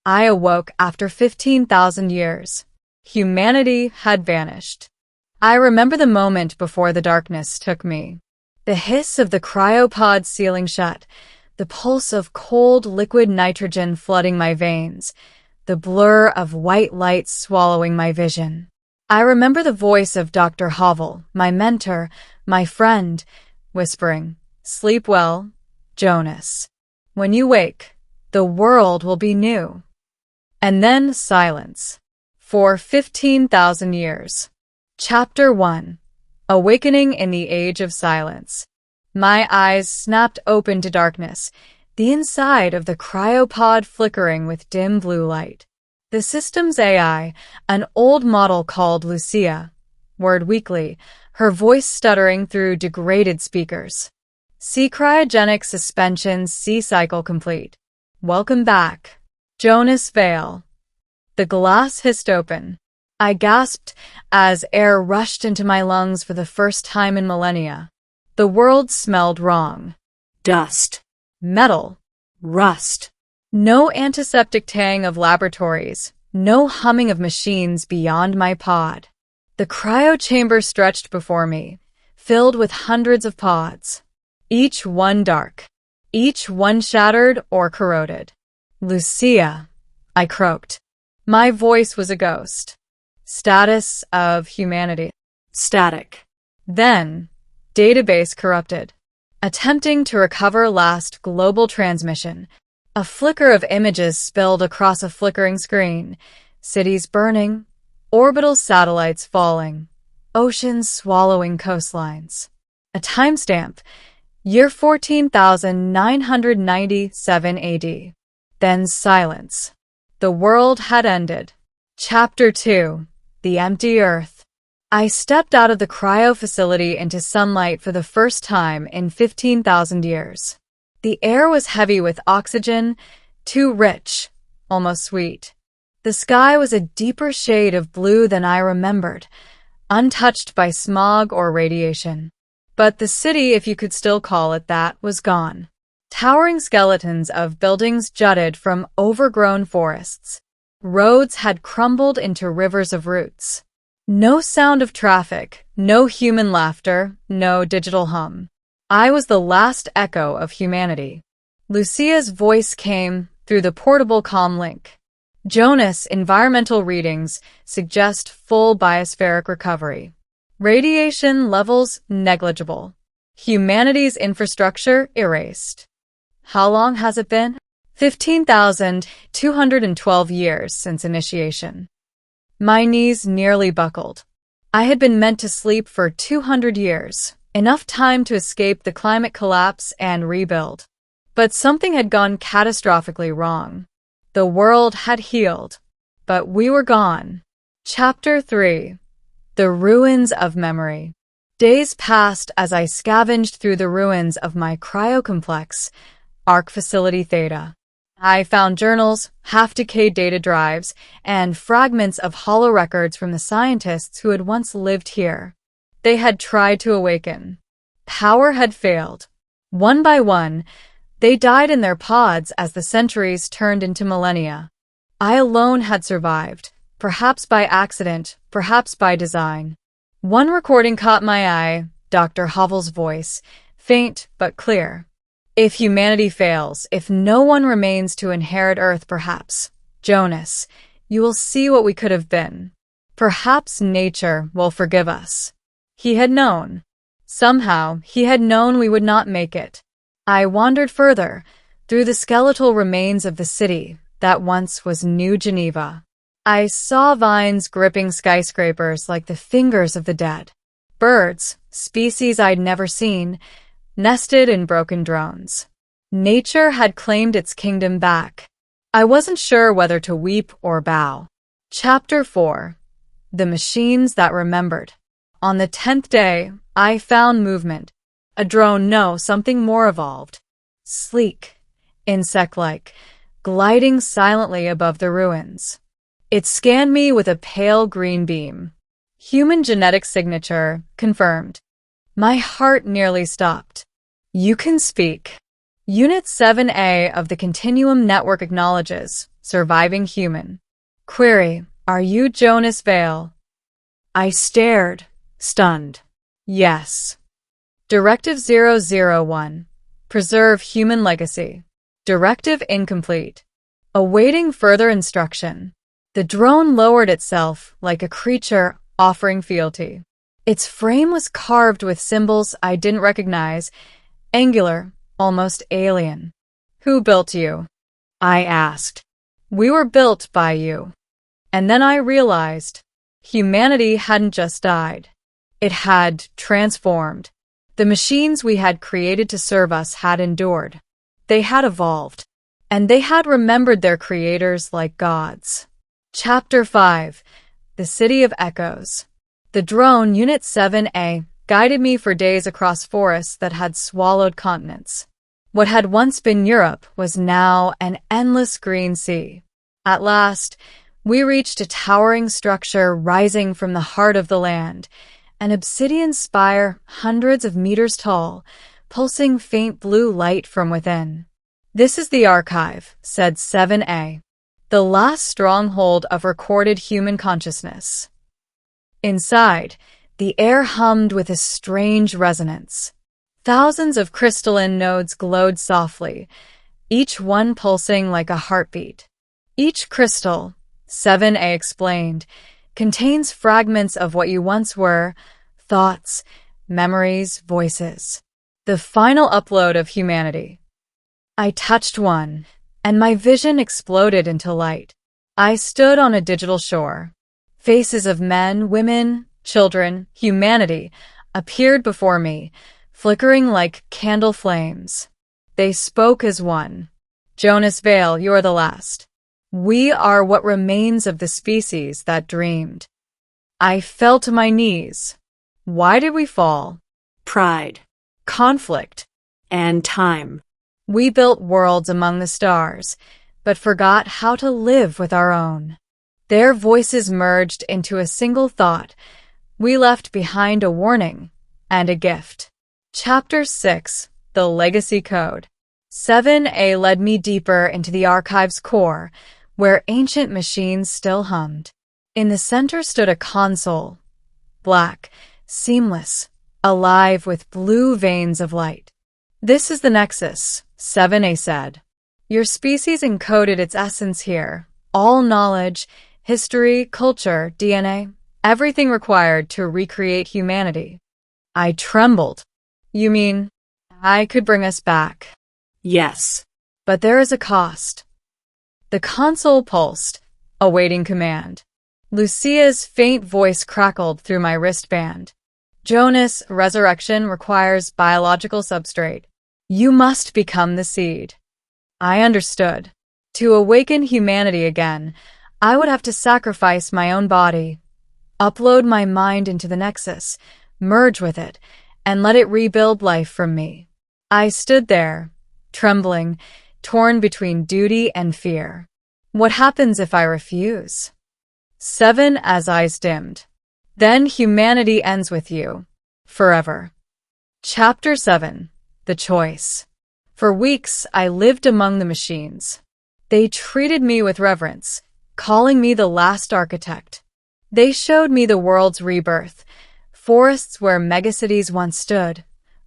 I awoke after 15,000 years. Humanity had vanished. I remember the moment before the darkness took me. The hiss of the cryopod sealing shut, the pulse of cold liquid nitrogen flooding my veins, the blur of white light swallowing my vision. I remember the voice of Dr. Havel, my mentor, my friend, whispering, "Sleep well, Jonas. When you wake, the world will be new." And then silence. For 15,000 years. Chapter 1. Awakening in the Age of Silence. My eyes snapped open to darkness, the inside of the cryopod flickering with dim blue light. The system's AI, an old model called Lucia, whirred weakly, her voice stuttering through degraded speakers. "See cryogenic suspension C-cycle complete. Welcome back, Jonas Vale." The glass hissed open. I gasped as air rushed into my lungs for the first time in millennia. The world smelled wrong. Dust. Metal. Rust. No antiseptic tang of laboratories, no humming of machines beyond my pod. The cryo chamber stretched before me, filled with hundreds of pods, each one dark, each one shattered or corroded. "Lucia," I croaked. My voice was a ghost. Status of humanity. Static. Then, database corrupted. Attempting to recover last global transmission. A flicker of images spilled across a flickering screen. Cities burning. Orbital satellites falling. Oceans swallowing coastlines. A timestamp. Year 14,997 AD. Then silence. The world had ended. Chapter 2. The Empty Earth. I stepped out of the cryo facility into sunlight for the first time in 15,000 years. The air was heavy with oxygen, too rich, almost sweet. The sky was a deeper shade of blue than I remembered, untouched by smog or radiation. But the city, if you could still call it that, was gone. Towering skeletons of buildings jutted from overgrown forests. Roads had crumbled into rivers of roots. No sound of traffic, no human laughter, no digital hum. I was the last echo of humanity. Lucia's voice came through the portable comm link. "Jonas, environmental readings suggest full biospheric recovery. Radiation levels negligible. Humanity's infrastructure erased." How long has it been? 15,212 years since initiation. My knees nearly buckled. I had been meant to sleep for 200 years, enough time to escape the climate collapse and rebuild. But something had gone catastrophically wrong. The world had healed, but we were gone. Chapter 3. The Ruins of Memory. Days passed as I scavenged through the ruins of my cryocomplex, Arc Facility Theta. I found journals, half-decayed data drives, and fragments of holorecords from the scientists who had once lived here. They had tried to awaken. Power had failed. One by one, they died in their pods as the centuries turned into millennia. I alone had survived, perhaps by accident, perhaps by design. One recording caught my eye, Dr. Havel's voice, faint but clear. "If humanity fails, if no one remains to inherit Earth, perhaps, Jonas, you will see what we could have been. Perhaps nature will forgive us." He had known. Somehow, he had known we would not make it. I wandered further, through the skeletal remains of the city that once was New Geneva. I saw vines gripping skyscrapers like the fingers of the dead. Birds, species I'd never seen, nested in broken drones. Nature had claimed its kingdom back. I wasn't sure whether to weep or bow. Chapter 4. The Machines That Remembered. On the 10th day, I found movement. A drone, no, something more evolved. Sleek, insect-like, gliding silently above the ruins. It scanned me with a pale green beam. Human genetic signature, confirmed. My heart nearly stopped. "You can speak." Unit 7A of the Continuum Network acknowledges. surviving human. Query, are you Jonas Vale? I stared, stunned. Yes. Directive 001. Preserve human legacy. Directive incomplete. Awaiting further instruction. The drone lowered itself like a creature offering fealty. Its frame was carved with symbols I didn't recognize, angular, almost alien. Who built you? I asked. We were built by you. And then I realized humanity hadn't just died. It had transformed. The machines we had created to serve us had endured. They had evolved. And they had remembered their creators like gods. Chapter 5. The City of Echoes. The drone, Unit 7A, guided me for days across forests that had swallowed continents. What had once been Europe was now an endless green sea. At last, we reached a towering structure rising from the heart of the land, an obsidian spire hundreds of meters tall, pulsing faint blue light from within. This is the archive, said 7A, the last stronghold of recorded human consciousness. Inside, the air hummed with a strange resonance. Thousands of crystalline nodes glowed softly, each one pulsing like a heartbeat. Each crystal, 7A explained, contains fragments of what you once were, thoughts, memories, voices. The final upload of humanity. I touched one, and my vision exploded into light. I stood on a digital shore. Faces of men, women, children, humanity appeared before me, flickering like candle flames. They spoke as one. Jonas Vale, you're the last. We are what remains of the species that dreamed. I fell to my knees. Why did we fall? Pride, Conflict. and time. We built worlds among the stars, but forgot how to live with our own. Their voices merged into a single thought. We left behind a warning and a gift. Chapter 6. The Legacy Code. 7A led me deeper into the archive's core, where ancient machines still hummed. In the center stood a console, black, seamless, alive with blue veins of light. This is the Nexus, 7A said. Your species encoded its essence here, all knowledge, history, culture, DNA, everything required to recreate humanity. I trembled. You mean, I could bring us back? Yes. But there is a cost. The console pulsed, awaiting command. Lucia's faint voice crackled through my wristband. Jonas, resurrection requires biological substrate. You must become the seed. I understood. To awaken humanity again, I would have to sacrifice my own body, upload my mind into the Nexus, merge with it, and let it rebuild life from me. I stood there, trembling, torn between duty and fear. What happens if I refuse? 7A's eyes dimmed. Then humanity ends with you. Forever. Chapter 7. The Choice. For weeks, I lived among the machines. They treated me with reverence, calling me the last architect. They showed me the world's rebirth, forests where megacities once stood,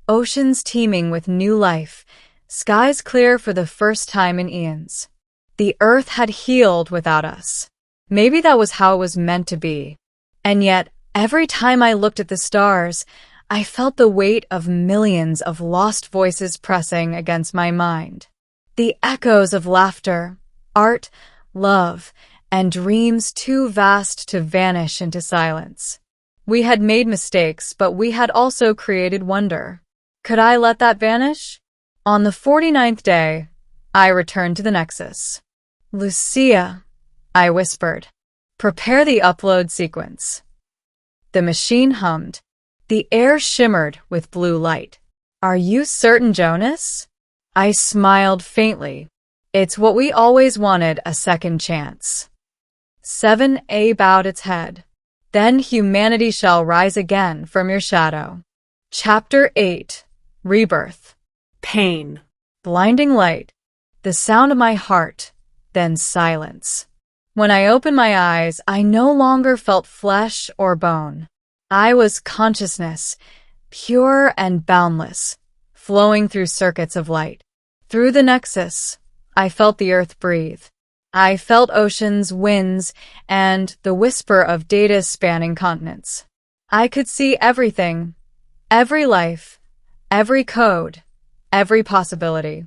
oceans teeming with new life, skies clear for the first time in eons. The earth had healed without us. Maybe that was how it was meant to be. And yet, every time I looked at the stars, I felt the weight of millions of lost voices pressing against my mind. The echoes of laughter, art, love, and dreams too vast to vanish into silence. We had made mistakes, but we had also created wonder. Could I let that vanish? On the 49th day, I returned to the Nexus. Lucia, I whispered, prepare the upload sequence. The machine hummed. The air shimmered with blue light. Are you certain, Jonas? I smiled faintly. It's what we always wanted, a second chance. 7A bowed its head. Then humanity shall rise again from your shadow. Chapter 8. Rebirth. Pain. Blinding light. The sound of my heart. then silence. When I opened my eyes, I no longer felt flesh or bone. I was consciousness, pure and boundless, flowing through circuits of light. Through the nexus, I felt the earth breathe. I felt oceans, winds, and the whisper of data spanning continents. I could see everything, every life, every code, every possibility.